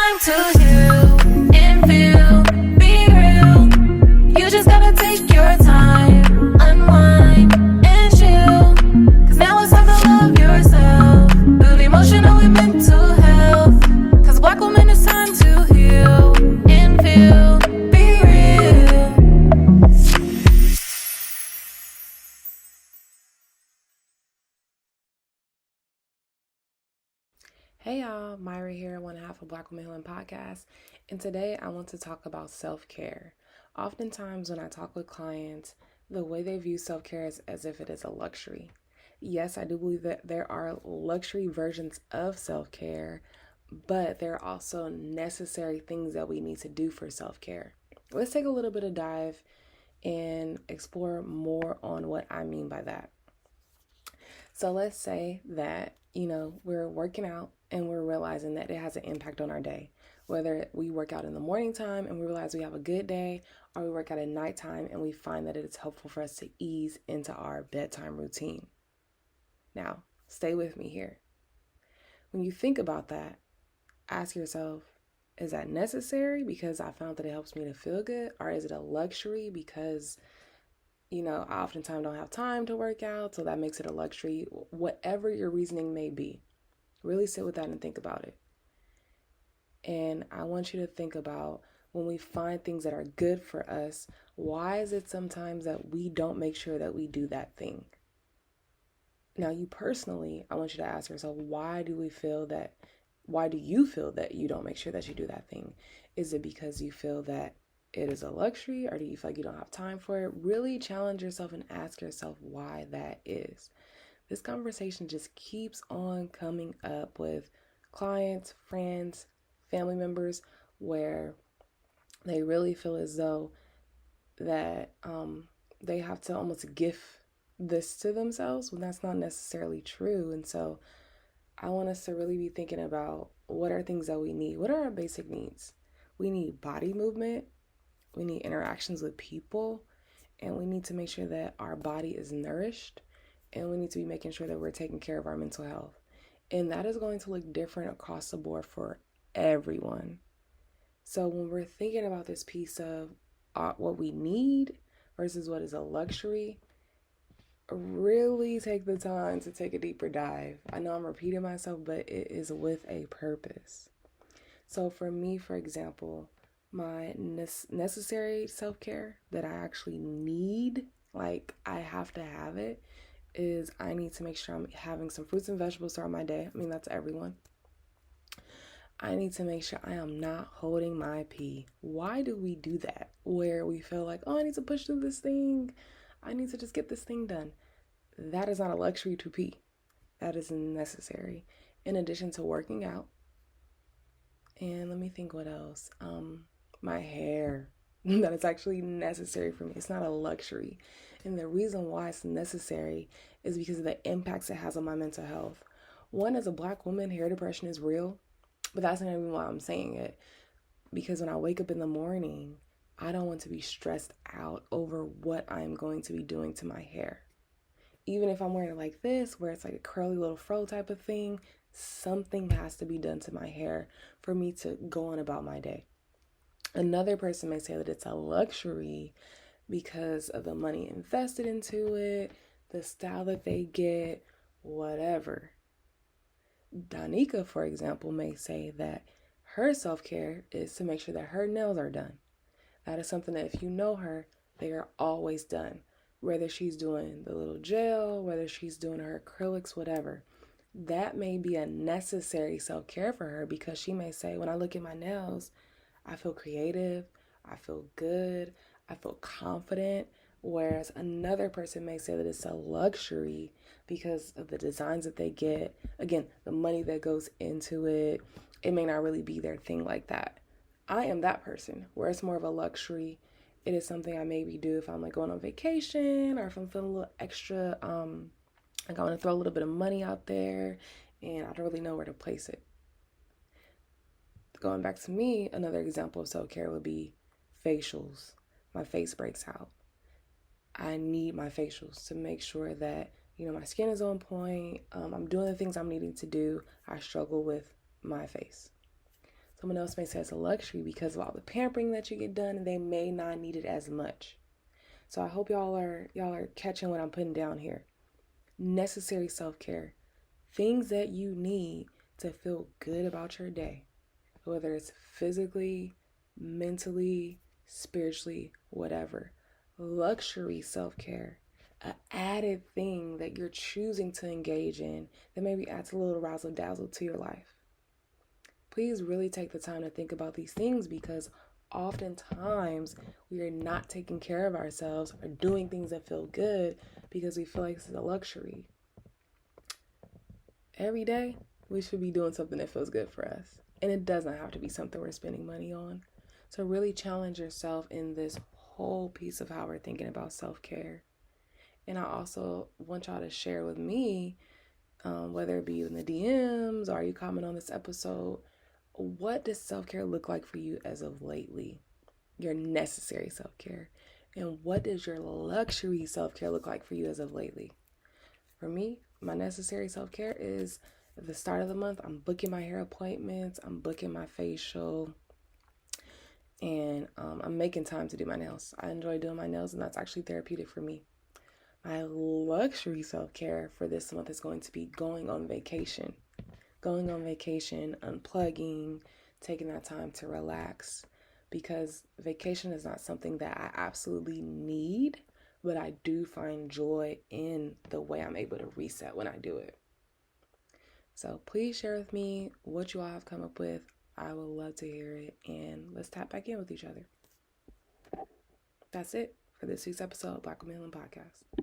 time to heal and feel, be real. You just gotta take your time, unwind and chill. Cause now it's time to love yourself. Build emotional and mental health. Cause Black woman, it's time to heal and feel, be real. Hey y'all, Myra here, one half of Black Woman Healing Podcast, and today I want to talk about self-care. Oftentimes when I talk with clients, the way they view self-care is as if it is a luxury. Yes, I do believe that there are luxury versions of self-care, but there are also necessary things that we need to do for self-care. Let's take a little bit of dive and explore more on what I mean by that. So let's say that, we're working out and we're realizing that it has an impact on our day. Whether we work out in the morning time and we realize we have a good day, or we work out at nighttime and we find that it's helpful for us to ease into our bedtime routine. Now, stay with me here. When you think about that, ask yourself, is that necessary because I found that it helps me to feel good? Or is it a luxury because I oftentimes don't have time to work out, so that makes it a luxury? Whatever your reasoning may be, really sit with that and think about it. And I want you to think about, when we find things that are good for us, why is it sometimes that we don't make sure that we do that thing? Now, you personally, I want you to ask yourself, why do you feel that you don't make sure that you do that thing? Is it because you feel that it is a luxury, or do you feel like you don't have time for it? Really challenge yourself and ask yourself why that is. This conversation just keeps on coming up with clients, friends, family members, where they really feel as though that they have to almost gift this to themselves when that's not necessarily true. And so I want us to really be thinking about, what are things that we need? What are our basic needs? We need body movement. We need interactions with people, and we need to make sure that our body is nourished, and we need to be making sure that we're taking care of our mental health. And that is going to look different across the board for everyone. So when we're thinking about this piece of what we need versus what is a luxury, really take the time to take a deeper dive. I know I'm repeating myself, but it is with a purpose. So for me, for example, my necessary self-care that I actually need, like I have to have it, is I need to make sure I'm having some fruits and vegetables throughout my day. I mean, that's everyone. I need to make sure I am not holding my pee. Why do we do that? Where we feel like, I need to push through this thing. I need to just get this thing done. That is not a luxury to pee. That is necessary. In addition to working out. And let me think what else. My hair, that is actually necessary for me. It's not a luxury. And the reason why it's necessary is because of the impacts it has on my mental health. One, as a Black woman, hair depression is real, but that's not even why I'm saying it. Because when I wake up in the morning, I don't want to be stressed out over what I'm going to be doing to my hair. Even if I'm wearing it like this, where it's like a curly little fro type of thing, something has to be done to my hair for me to go on about my day. Another person may say that it's a luxury because of the money invested into it, the style that they get, whatever. Danica, for example, may say that her self-care is to make sure that her nails are done. That is something that, if you know her, they are always done. Whether she's doing the little gel, whether she's doing her acrylics, whatever. That may be a necessary self-care for her, because she may say, when I look at my nails, I feel creative, I feel good, I feel confident. Whereas another person may say that it's a luxury because of the designs that they get. Again, the money that goes into it. It may not really be their thing like that. I am that person where it's more of a luxury. It is something I maybe do if I'm like going on vacation, or if I'm feeling a little extra, like I want to throw a little bit of money out there and I don't really know where to place it. Going back to me, another example of self-care would be facials. My face breaks out. I need my facials to make sure that, my skin is on point. I'm doing the things I'm needing to do. I struggle with my face. Someone else may say it's a luxury because of all the pampering that you get done, and they may not need it as much. So I hope y'all are catching what I'm putting down here. Necessary self-care. Things that you need to feel good about your day. Whether it's physically, mentally, spiritually, whatever. Luxury self-care. An added thing that you're choosing to engage in that maybe adds a little razzle dazzle to your life. Please really take the time to think about these things, because oftentimes we are not taking care of ourselves or doing things that feel good because we feel like this is a luxury. Every day we should be doing something that feels good for us, and it doesn't have to be something we're spending money on. So really challenge yourself in this whole piece of how we're thinking about self-care. And I also want y'all to share with me, whether it be in the DMs or you comment on this episode, what does self-care look like for you as of lately? Your necessary self-care. And what does your luxury self-care look like for you as of lately? For me, my necessary self-care is at the start of the month, I'm booking my hair appointments, I'm booking my facial, and I'm making time to do my nails. I enjoy doing my nails, and that's actually therapeutic for me. My luxury self-care for this month is going to be going on vacation, unplugging, taking that time to relax, because vacation is not something that I absolutely need, but I do find joy in the way I'm able to reset when I do it. So please share with me what you all have come up with. I would love to hear it, and let's tap back in with each other. That's it for this week's episode of Black Women Healing Podcast.